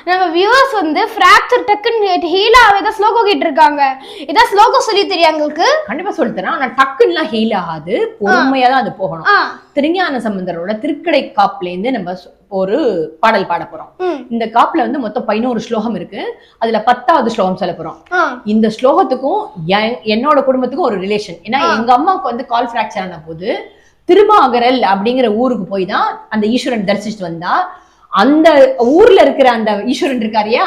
நம்ம வியூவர்ஸ் வந்து ஃபிராக்சர் டக்குன்னு ஹீல் ஆகாத ஸ்லோகம் கேட்டு இருக்காங்க. இதான் ஸ்லோகம் சொல்லி தெரியும் உங்களுக்கு? கண்டிப்பா சொல்லி தரேன். ஆனா டக்குன்னு ஹீல் ஆகாது, பொறுமையா தான் அது போகணும். திருஞான சம்பந்தரோட திருக்கடை காப்புல இருந்து நம்ம ஒரு பாடல் பாட போறோம். இந்த காப்புல வந்து மொத்தம் 11 ஸ்லோகம் இருக்கு. அதுல 10வது ஸ்லோகம் சொல்ல போறோம். இந்த ஸ்லோகத்துக்கும் என்னோட குடும்பத்துக்கும் ஒரு ரிலேஷன். ஏன்னா எங்க அம்மாவுக்கு வந்து கால் பிராக்சர் ஆன போது திருமாகரல் அப்படிங்கிற ஊருக்கு போய் தான் அந்த ஈஸ்வரன் தரிசிச்சுட்டு வந்தா. அந்த ஊர்ல இருக்கிற அந்த ஈஸ்வரன் இருக்காரியா,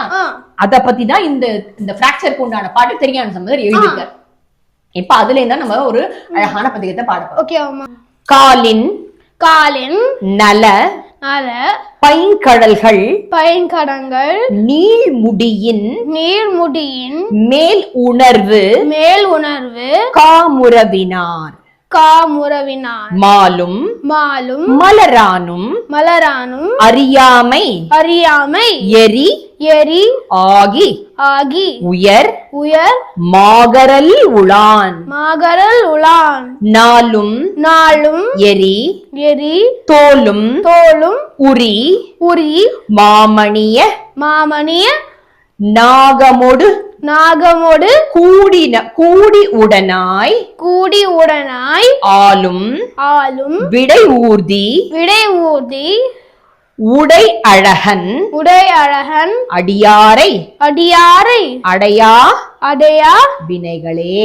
அத பத்தி தான் இந்த பிராக்சருக்கு உண்டான பாட்டு திருஞான சம்பந்தர் எழுதியிருக்காரு. இப்ப அதுல இருந்தா நம்ம ஒரு அழகான பதிகத்தை பாடப்போம். காலின் நல பைங்கடல்கள் நீள்முடியின் மேல் உணர்வு காமுறவினார் மாலும் மலரானும் அறியாமை எரி ஆகி உயர் மாகரல் உளான் நாளும் எரி தோலும் உரி மாமணிய நாகமொடு கூடி உடனாய் ஆளும் விடை ஊர்தி உடை அழகன் அடியாரை அடையா வினைகளே.